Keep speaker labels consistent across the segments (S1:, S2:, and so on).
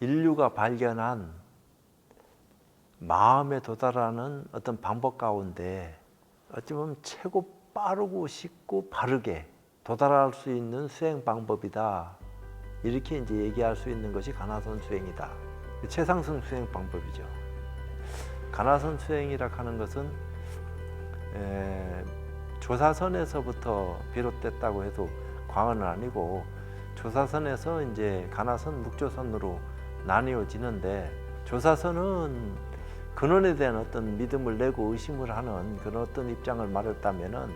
S1: 인류가 발견한 마음에 도달하는 어떤 방법 가운데 어찌 보면 최고 빠르고 쉽고 바르게 도달할 수 있는 수행 방법이다. 이렇게 이제 얘기할 수 있는 것이 가나선 수행이다. 최상승 수행 방법이죠. 가나선 수행이라 하는 것은 조사선에서부터 비롯됐다고 해도 과언은 아니고 조사선에서 이제 가나선, 묵조선으로 나뉘어지는데 조사선은 근원에 대한 어떤 믿음을 내고 의심을 하는 그런 어떤 입장을 말했다면은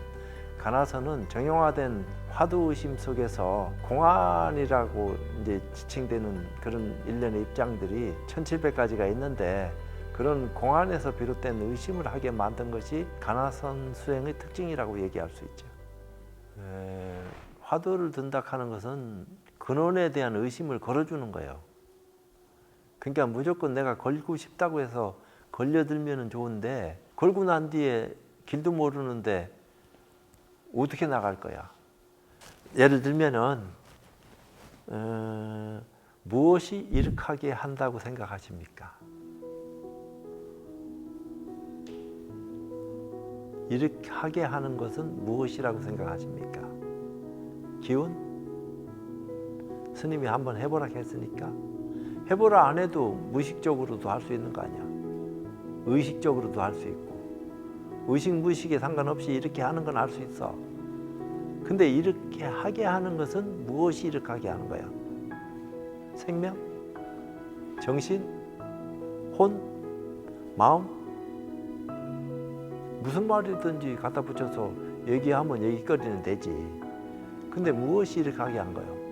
S1: 가나선은 정형화된 화두의심 속에서 공안이라고 이제 지칭되는 그런 일련의 입장들이 1700가지가 있는데 그런 공안에서 비롯된 의심을 하게 만든 것이 가나선 수행의 특징이라고 얘기할 수 있죠. 화두를 든다 하는 것은 근원에 대한 의심을 걸어주는 거예요. 그러니까 무조건 내가 걸고 싶다고 해서 걸려들면 좋은데 걸고 난 뒤에 길도 모르는데 어떻게 나갈 거야? 예를 들면은 무엇이 일으키게 한다고 생각하십니까? 일으키게 하는 것은 무엇이라고 생각하십니까? 기운? 스님이 한번 해보라 했으니까 해보라 안 해도 무의식적으로도 할 수 있는 거 아니야. 의식적으로도 할 수 있고 의식 무의식에 상관없이 이렇게 하는 건 알 수 있어. 근데 이렇게 하게 하는 것은 무엇이 이렇게 하는 거야? 생명? 정신? 혼? 마음? 무슨 말이든지 갖다 붙여서 얘기하면 얘기거리는 되지. 근데 무엇이 이렇게 하게 한 거예요?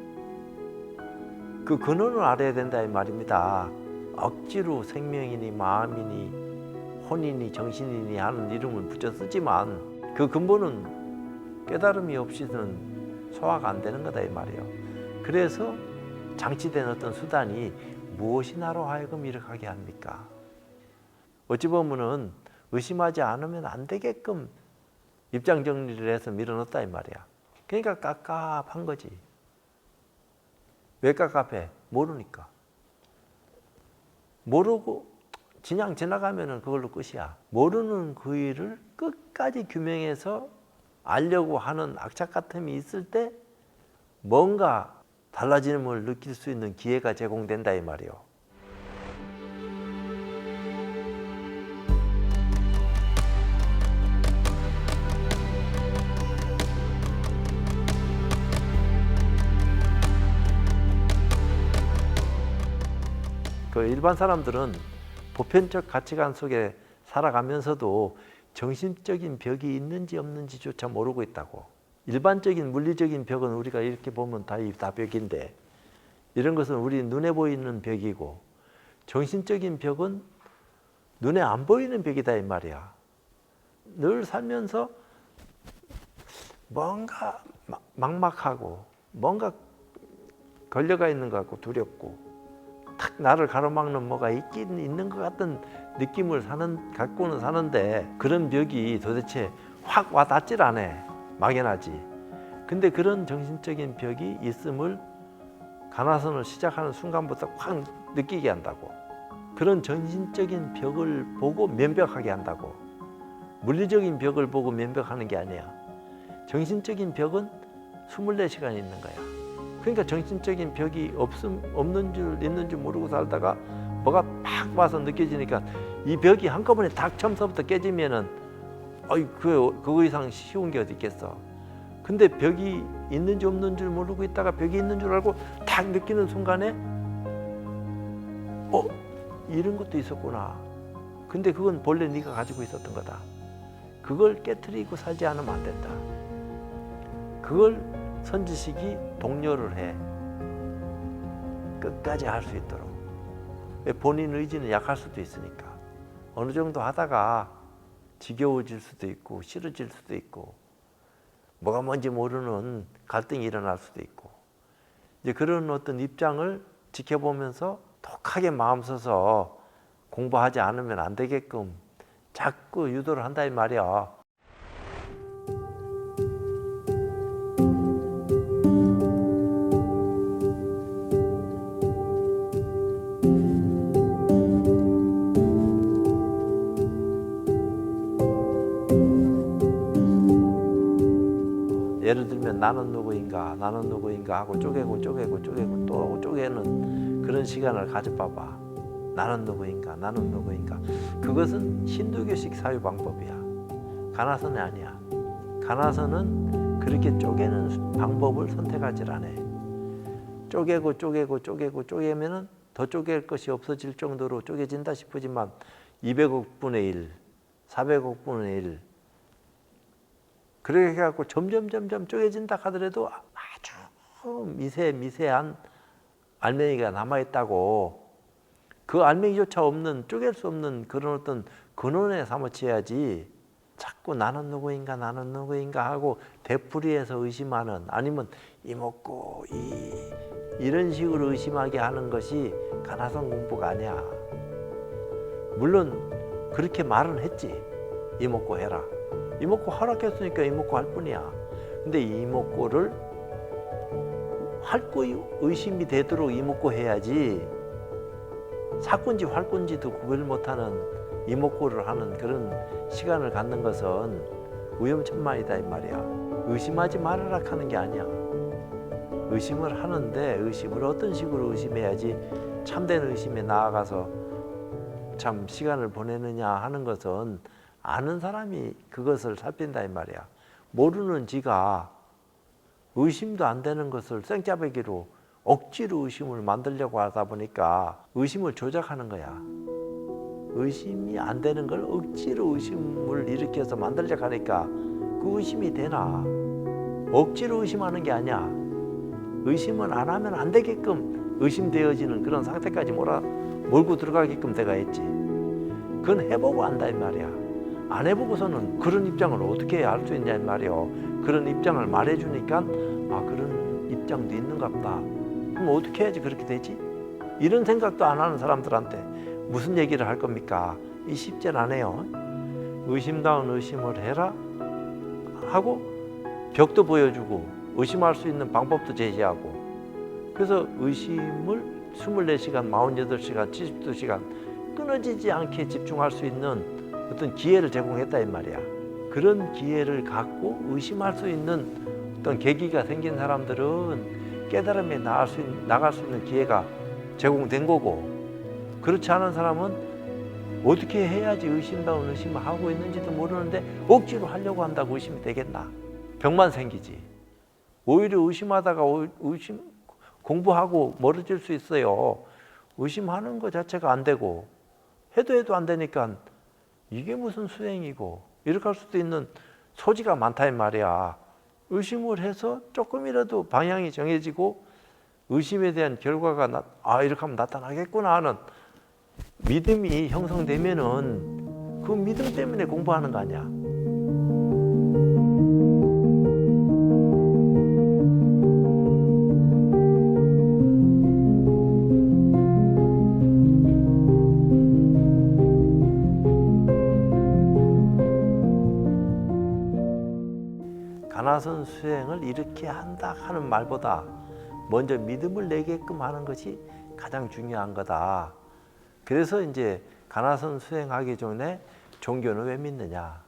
S1: 그 근원을 알아야 된다 이 말입니다. 억지로 생명이니 마음이니 혼이니 정신이니 하는 이름을 붙여 쓰지만 그 근본은 깨달음이 없이는 소화가 안 되는 거다 이 말이에요. 그래서 장치된 어떤 수단이 무엇이 나로 하여금 이렇게 하게 합니까? 어찌 보면은 의심하지 않으면 안 되게끔 입장 정리를 해서 밀어넣었다 이 말이야. 그러니까 깝깝한 거지. 왜 깝깝해? 모르니까. 모르고 그냥 지나가면 그걸로 끝이야. 모르는 그 일을 끝까지 규명해서 알려고 하는 악착 같음이 있을 때 뭔가 달라짐을 느낄 수 있는 기회가 제공된다 이 말이에요. 그 일반 사람들은 보편적 가치관 속에 살아가면서도 정신적인 벽이 있는지 없는지조차 모르고 있다고. 일반적인 물리적인 벽은 우리가 이렇게 보면 다 벽인데 이런 것은 우리 눈에 보이는 벽이고 정신적인 벽은 눈에 안 보이는 벽이다 이 말이야. 늘 살면서 뭔가 막막하고 뭔가 걸려가 있는 것 같고 두렵고 탁 나를 가로막는 뭐가 있긴 있는 것 같은 느낌을 갖고는 사는데 그런 벽이 도대체 확 와닿질 않아. 막연하지. 근데 그런 정신적인 벽이 있음을 가나선을 시작하는 순간부터 확 느끼게 한다고. 그런 정신적인 벽을 보고 면벽하게 한다고. 물리적인 벽을 보고 면벽하는 게 아니야. 정신적인 벽은 24시간 있는 거야. 그러니까 정신적인 벽이 없는 줄 있는 줄 모르고 살다가 뭐가 팍 와서 느껴지니까 이 벽이 한꺼번에 딱 처음서부터 깨지면은 그거 이상 쉬운 게 어디 있겠어. 근데 벽이 있는지 없는 줄 모르고 있다가 벽이 있는 줄 알고 딱 느끼는 순간에 이런 것도 있었구나. 근데 그건 본래 네가 가지고 있었던 거다. 그걸 깨트리고 살지 않으면 안 된다. 그걸 선지식이 독려를 해. 끝까지 할 수 있도록. 본인 의지는 약할 수도 있으니까. 어느 정도 하다가 지겨워질 수도 있고 싫어질 수도 있고 뭐가 뭔지 모르는 갈등이 일어날 수도 있고 이제 그런 어떤 입장을 지켜보면서 독하게 마음 써서 공부하지 않으면 안 되게끔 자꾸 유도를 한다 이 말이야. 예를 들면 나는 누구인가 하고 쪼개고 또 하고 쪼개는 그런 시간을 가져봐봐. 나는 누구인가. 그것은 힌두교식 사유 방법이야. 가나선이 아니야. 가나선은 그렇게 쪼개는 방법을 선택하지 않아. 쪼개면은 더 쪼갤 것이 없어질 정도로 쪼개진다 싶으지만 200억 분의 1, 400억 분의 1 그렇게 해갖고 점점 쪼개진다 하더라도 아주 미세한 알맹이가 남아있다고. 그 알맹이조차 없는, 쪼갤 수 없는 그런 어떤 근원에 사무쳐야지 자꾸 나는 누구인가 하고 되풀이해서 의심하는, 아니면 이먹고 이런 식으로 의심하게 하는 것이 가나선 공부가 아니야. 물론 그렇게 말은 했지. 이먹고 해라. 이먹고 하락했으니까 이먹고 할 뿐이야. 근데 이먹고를 활구 의심이 되도록 이먹고 해야지, 사꾼지 활꾼지도 구별 못하는 이목구를 하는 그런 시간을 갖는 것은 위험천만이다 이 말이야. 의심하지 말아라 하는 게 아니야. 의심을 하는데 의심을 어떤 식으로 의심해야지 참된 의심에 나아가서 참 시간을 보내느냐 하는 것은 아는 사람이 그것을 살핀다 이 말이야. 모르는 지가 의심도 안 되는 것을 생짜배기로 억지로 의심을 만들려고 하다 보니까 의심을 조작하는 거야. 의심이 안 되는 걸 억지로 의심을 일으켜서 만들려고 하니까 그 의심이 되나? 억지로 의심하는 게 아니야. 의심은 안 하면 안 되게끔 의심되어지는 그런 상태까지 몰고 들어가게끔 돼가 있지. 그건 해보고 안다 이 말이야. 안 해보고서는 그런 입장을 어떻게 알 수 있냐 이 말이요. 그런 입장을 말해주니까 그런 입장도 있는갑다. 그럼 어떻게 해야지 그렇게 되지? 이런 생각도 안 하는 사람들한테 무슨 얘기를 할 겁니까? 이 쉽진 않아요. 의심다운 의심을 해라 하고 벽도 보여주고 의심할 수 있는 방법도 제시하고, 그래서 의심을 24시간, 48시간, 72시간 끊어지지 않게 집중할 수 있는 어떤 기회를 제공했다 이 말이야. 그런 기회를 갖고 의심할 수 있는 어떤 계기가 생긴 사람들은 깨달음에 나갈 수 있는 기회가 제공된 거고, 그렇지 않은 사람은 어떻게 해야지 의심다운 의심을 하고 있는지도 모르는데 억지로 하려고 한다고 의심이 되겠나? 병만 생기지. 오히려 의심하다가 공부하고 멀어질 수 있어요. 의심하는 것 자체가 안 되고 해도 안 되니까 이게 무슨 수행이고 이렇게 할 수도 있는 소지가 많다 이 말이야. 의심을 해서 조금이라도 방향이 정해지고 의심에 대한 결과가 이렇게 하면 나타나겠구나 하는 믿음이 형성되면은 그 믿음 때문에 공부하는 거 아니야. 가나선 수행을 이렇게 한다 하는 말보다 먼저 믿음을 내게끔 하는 것이 가장 중요한 거다. 그래서 이제 가나선 수행하기 전에 종교는 왜 믿느냐?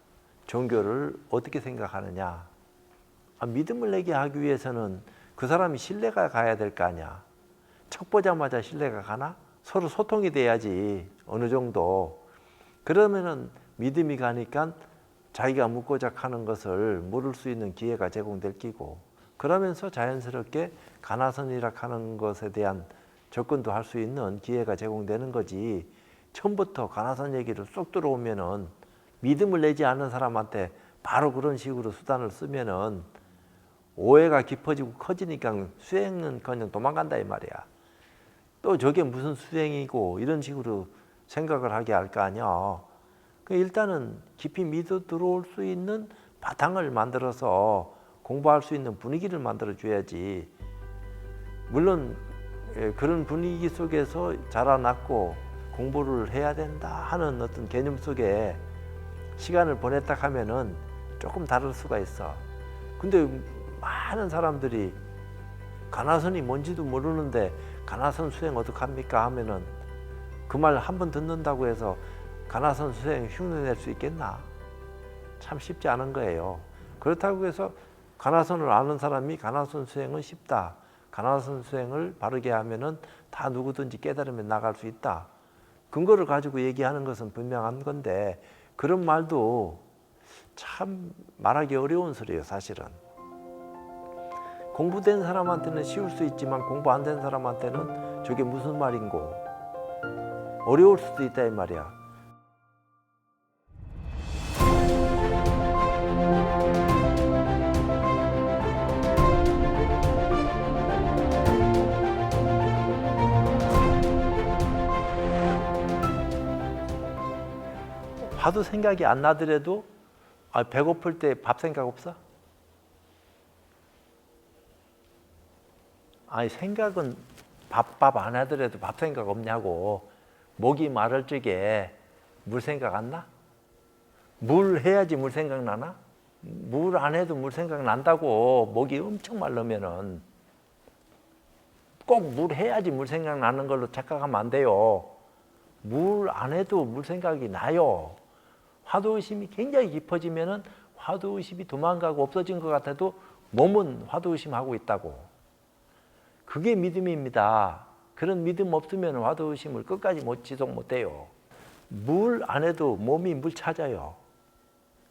S1: 종교를 어떻게 생각하느냐? 믿음을 내게 하기 위해서는 그 사람이 신뢰가 가야 될 거 아니야. 척 보자마자 신뢰가 가나? 서로 소통이 돼야지 어느 정도. 그러면은 믿음이 가니까 자기가 묻고자 하는 것을 물을 수 있는 기회가 제공될 끼고, 그러면서 자연스럽게 가나선이라 하는 것에 대한 접근도 할 수 있는 기회가 제공되는 거지. 처음부터 가나선 얘기를 쏙 들어오면은 믿음을 내지 않는 사람한테 바로 그런 식으로 수단을 쓰면은 오해가 깊어지고 커지니까 수행은 그냥 도망간다 이 말이야. 또 저게 무슨 수행이고 이런 식으로 생각을 하게 할 거 아니야. 일단은 깊이 믿어 들어올 수 있는 바탕을 만들어서 공부할 수 있는 분위기를 만들어 줘야지. 물론 그런 분위기 속에서 자라났고 공부를 해야 된다 하는 어떤 개념 속에 시간을 보냈다 하면은 조금 다를 수가 있어. 근데 많은 사람들이 가나선이 뭔지도 모르는데 가나선 수행 어떡합니까 하면은 그 말 한 번 듣는다고 해서 가나선 수행 흉내낼 수 있겠나? 참 쉽지 않은 거예요. 그렇다고 해서 가나선을 아는 사람이 가나선 수행은 쉽다. 가나선 수행을 바르게 하면은 다 누구든지 깨달으면 나갈 수 있다. 근거를 가지고 얘기하는 것은 분명한 건데 그런 말도 참 말하기 어려운 소리예요, 사실은. 공부된 사람한테는 쉬울 수 있지만 공부 안 된 사람한테는 저게 무슨 말인고 어려울 수도 있다 이 말이야. 봐도 생각이 안 나더라도 배고플 때 밥 생각 없어? 아니 생각은 밥 안 하더라도 밥 생각 없냐고. 목이 마를 적에 물 생각 안 나? 물 해야지 물 생각 나나? 물 안 해도 물 생각 난다고. 목이 엄청 마르면은 꼭 물 해야지 물 생각 나는 걸로 착각하면 안 돼요. 물 안 해도 물 생각이 나요. 화두의심이 굉장히 깊어지면은 화두의심이 도망가고 없어진 것 같아도 몸은 화두의심하고 있다고. 그게 믿음입니다. 그런 믿음 없으면 화두의심을 끝까지 지속 못해요. 물 안 해도 몸이 물 찾아요.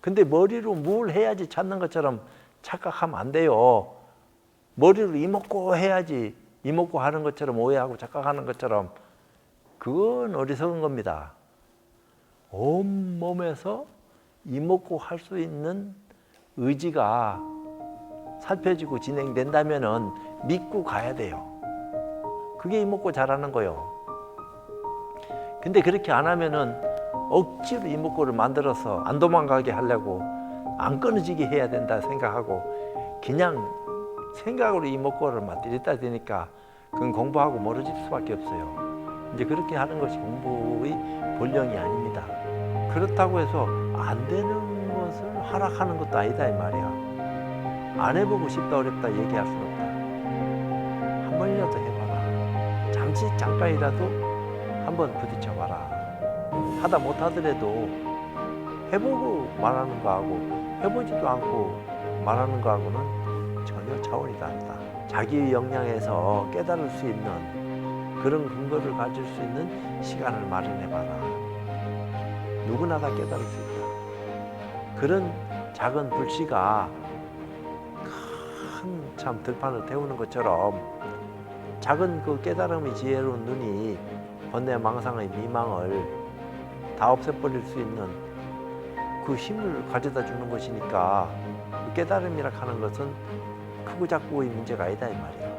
S1: 근데 머리로 물 해야지 찾는 것처럼 착각하면 안 돼요. 머리로 이먹고 해야지 이먹고 하는 것처럼 오해하고 착각하는 것처럼 그건 어리석은 겁니다. 온몸에서 이먹고 할 수 있는 의지가 살펴지고 진행된다면은 믿고 가야 돼요. 그게 이먹고 잘하는 거예요. 근데 그렇게 안 하면은 억지로 이먹고를 만들어서 안 도망가게 하려고 안 끊어지게 해야 된다 생각하고 그냥 생각으로 이먹고를 막 들이다 대니까 그건 공부하고 멀어질 수밖에 없어요. 이제 그렇게 하는 것이 공부의 본령이 아닙니다. 그렇다고 해서 안 되는 것을 하락하는 것도 아니다 이 말이야. 안 해보고 싶다 어렵다 얘기할 수는 없다. 한 번이라도 해봐라. 잠깐이라도 한번 부딪혀봐라. 하다 못하더라도 해보고 말하는 거하고 해보지도 않고 말하는 거하고는 전혀 차원이 다르다. 자기의 역량에서 깨달을 수 있는 그런 근거를 가질 수 있는 시간을 마련해봐라. 누구나 다 깨달을 수 있다. 그런 작은 불씨가 큰 참 들판을 태우는 것처럼 작은 그 깨달음의 지혜로운 눈이 번뇌 망상의 미망을 다 없애버릴 수 있는 그 힘을 가져다 주는 것이니까 그 깨달음이라 하는 것은 크고 작고의 문제가 아니다 이 말이야.